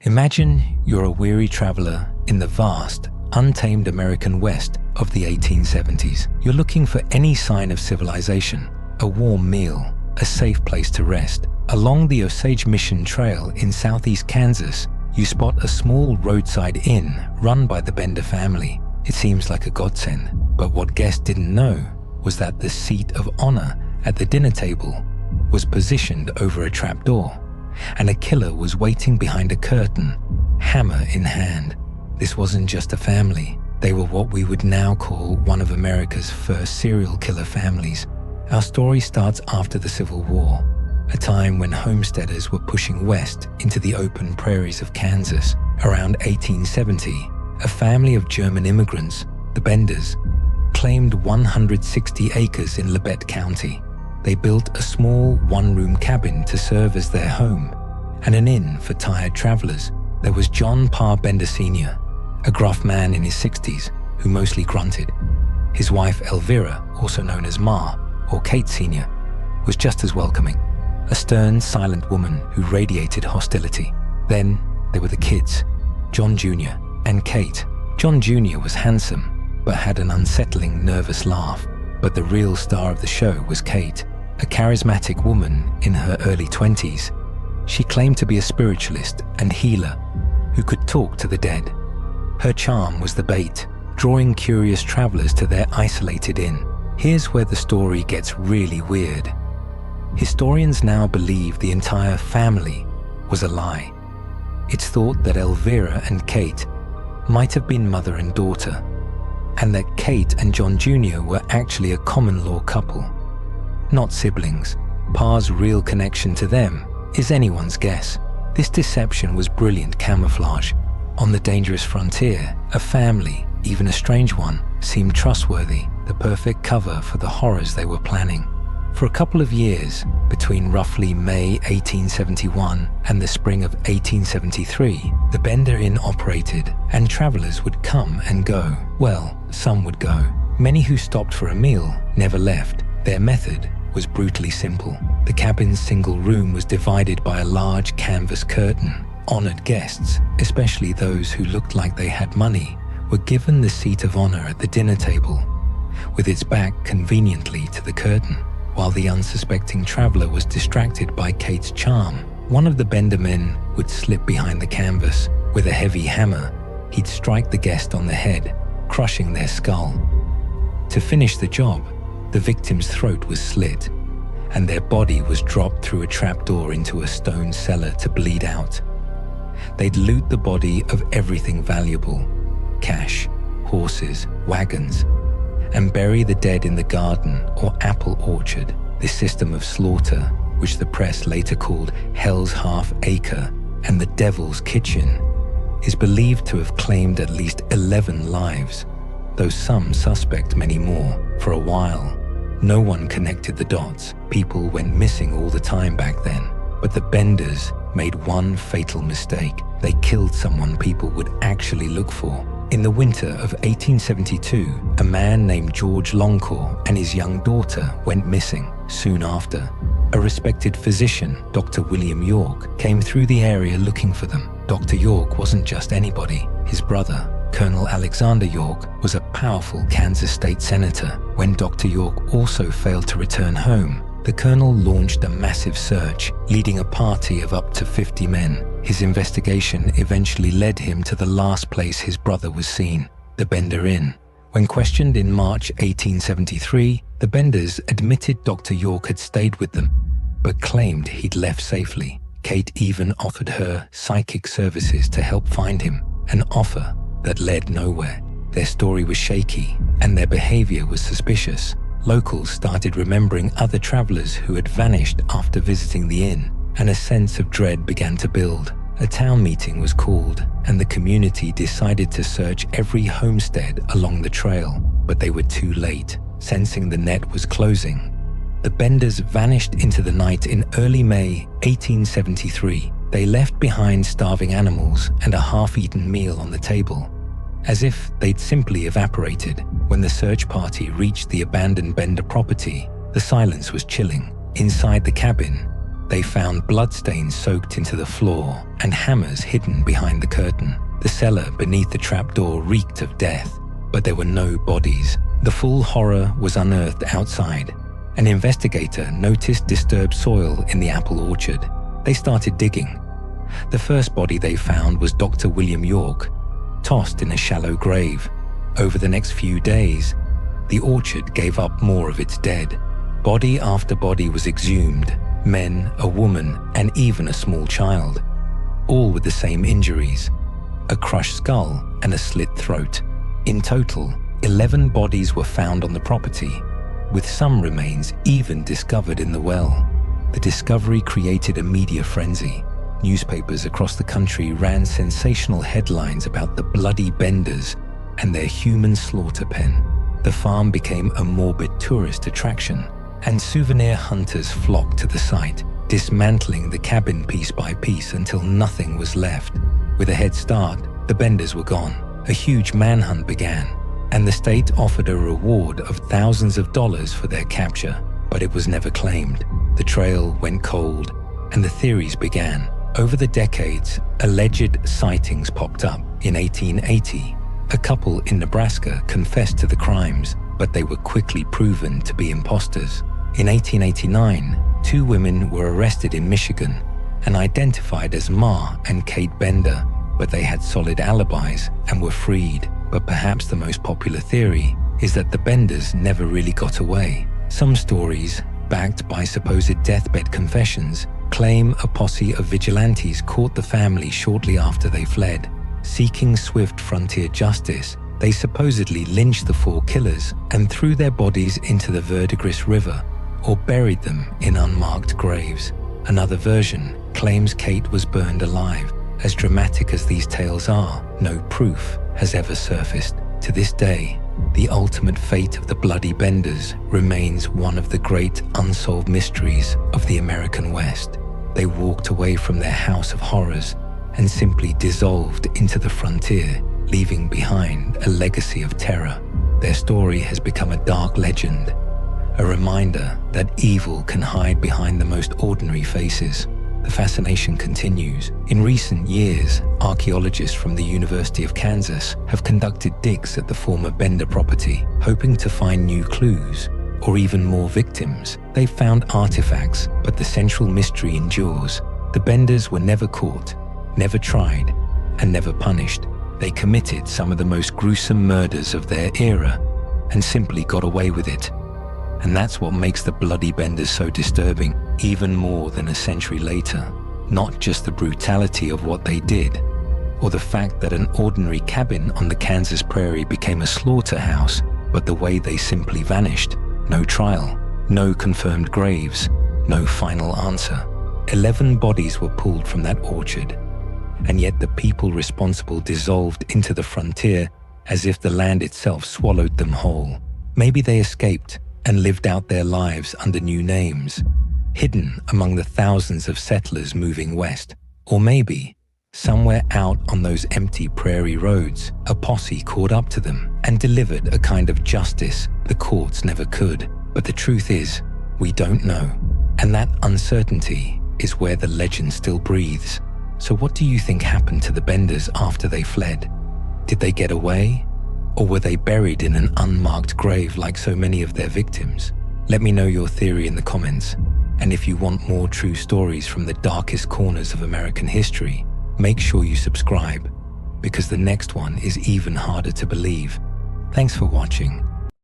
Imagine you're a weary traveler in the vast, untamed American West of the 1870s. You're looking for any sign of civilization, a warm meal, a safe place to rest. Along the Osage Mission Trail in southeast Kansas, you spot a small roadside inn run by the Bender family. It seems like a godsend, but what guests didn't know was that the seat of honor at the dinner table was positioned over a trapdoor, and a killer was waiting behind a curtain, hammer in hand. This wasn't just a family. They were what we would now call one of America's first serial killer families. Our story starts after the Civil War, a time when homesteaders were pushing west into the open prairies of Kansas. Around 1870, a family of German immigrants, the Benders, claimed 160 acres in Labette County. They built a small one-room cabin to serve as their home and an inn for tired travelers. There was John Parr Bender Sr., a gruff man in his 60s who mostly grunted. His wife Elvira, also known as Ma, or Kate Sr., was just as welcoming, a stern, silent woman who radiated hostility. Then there were the kids, John Jr. and Kate. John Jr. was handsome, but had an unsettling, nervous laugh. But the real star of the show was Kate, a charismatic woman in her early 20s. She claimed to be a spiritualist and healer who could talk to the dead. Her charm was the bait, drawing curious travelers to their isolated inn. Here's where the story gets really weird. Historians now believe the entire family was a lie. It's thought that Elvira and Kate might have been mother and daughter, and that Kate and John Jr. were actually a common-law couple, not siblings. Parr's real connection to them is anyone's guess. This deception was brilliant camouflage. On the dangerous frontier, a family, even a strange one, seemed trustworthy, the perfect cover for the horrors they were planning. For a couple of years, between roughly May 1871 and the spring of 1873, the Bender Inn operated, and travelers would come and go. Well, some would go. Many who stopped for a meal never left. Their method was brutally simple. The cabin's single room was divided by a large canvas curtain. Honored guests, especially those who looked like they had money, were given the seat of honor at the dinner table, with its back conveniently to the curtain. While the unsuspecting traveler was distracted by Kate's charm, one of the Bender men would slip behind the canvas. With a heavy hammer, he'd strike the guest on the head, crushing their skull. To finish the job, the victim's throat was slit, and their body was dropped through a trapdoor into a stone cellar to bleed out. They'd loot the body of everything valuable, cash, horses, wagons, and bury the dead in the garden or apple orchard. This system of slaughter, which the press later called Hell's Half Acre and the Devil's Kitchen, is believed to have claimed at least 11 lives, though some suspect many more. For a while, no one connected the dots. People went missing all the time back then. But the Benders made one fatal mistake. They killed someone people would actually look for. In the winter of 1872, a man named George Longcore and his young daughter went missing. Soon after, a respected physician, Dr. William York, came through the area looking for them. Dr. York wasn't just anybody. His brother, Colonel Alexander York, was a powerful Kansas state senator. When Dr. York also failed to return home, the colonel launched a massive search, leading a party of up to 50 men. His investigation eventually led him to the last place his brother was seen, the Bender Inn. When questioned in March 1873, the Benders admitted Dr. York had stayed with them, but claimed he'd left safely. Kate even offered her psychic services to help find him, an offer that led nowhere. Their story was shaky, and their behavior was suspicious. Locals started remembering other travelers who had vanished after visiting the inn, and a sense of dread began to build. A town meeting was called, and the community decided to search every homestead along the trail, but they were too late. Sensing the net was closing, the Benders vanished into the night in early May 1873. They left behind starving animals and a half-eaten meal on the table, as if they'd simply evaporated. When the search party reached the abandoned Bender property, the silence was chilling. Inside the cabin, They found bloodstains soaked into the floor and hammers hidden behind the curtain. The cellar beneath the trapdoor reeked of death, but there were no bodies. The full horror was unearthed outside. An investigator noticed disturbed soil in the apple orchard. They started digging. The first body they found was Dr. William York, tossed in a shallow grave. Over the next few days, the orchard gave up more of its dead. Body after body was exhumed, men, a woman, and even a small child, all with the same injuries, a crushed skull and a slit throat. In total, 11 bodies were found on the property, with some remains even discovered in the well. The discovery created a media frenzy. Newspapers across the country ran sensational headlines about the bloody Benders and their human slaughter pen. The farm became a morbid tourist attraction, and souvenir hunters flocked to the site, dismantling the cabin piece by piece until nothing was left. With a head start, the Benders were gone. A huge manhunt began, and the state offered a reward of thousands of dollars for their capture, but it was never claimed. The trail went cold, and the theories began. Over the decades, alleged sightings popped up. In 1880, a couple in Nebraska confessed to the crimes, but they were quickly proven to be imposters. In 1889, 2 women were arrested in Michigan and identified as Ma and Kate Bender, but they had solid alibis and were freed. But perhaps the most popular theory is that the Benders never really got away. Some stories, backed by supposed deathbed confessions, claim a posse of vigilantes caught the family shortly after they fled. Seeking swift frontier justice, they supposedly lynched the 4 killers and threw their bodies into the Verdigris River or buried them in unmarked graves. Another version claims Kate was burned alive. As dramatic as these tales are, no proof has ever surfaced. To this day, the ultimate fate of the bloody Benders remains one of the great unsolved mysteries of the American West. They walked away from their house of horrors and simply dissolved into the frontier, leaving behind a legacy of terror. Their story has become a dark legend, a reminder that evil can hide behind the most ordinary faces. The fascination continues. In recent years, archaeologists from the University of Kansas have conducted digs at the former Bender property, hoping to find new clues or even more victims. They've found artifacts, but the central mystery endures. The Benders were never caught, never tried, and never punished. They committed some of the most gruesome murders of their era and simply got away with it. And that's what makes the bloody Benders so disturbing, even more than a century later. Not just the brutality of what they did, or the fact that an ordinary cabin on the Kansas prairie became a slaughterhouse, but the way they simply vanished. No trial, no confirmed graves, no final answer. 11 bodies were pulled from that orchard, and yet the people responsible dissolved into the frontier as if the land itself swallowed them whole. Maybe they escaped and lived out their lives under new names, hidden among the thousands of settlers moving west. Or maybe, somewhere out on those empty prairie roads, a posse caught up to them and delivered a kind of justice the courts never could. But the truth is, we don't know. And that uncertainty is where the legend still breathes. So what do you think happened to the Benders after they fled? Did they get away? Or were they buried in an unmarked grave like so many of their victims? Let me know your theory in the comments. And if you want more true stories from the darkest corners of American history, make sure you subscribe, because the next one is even harder to believe. Thanks for watching.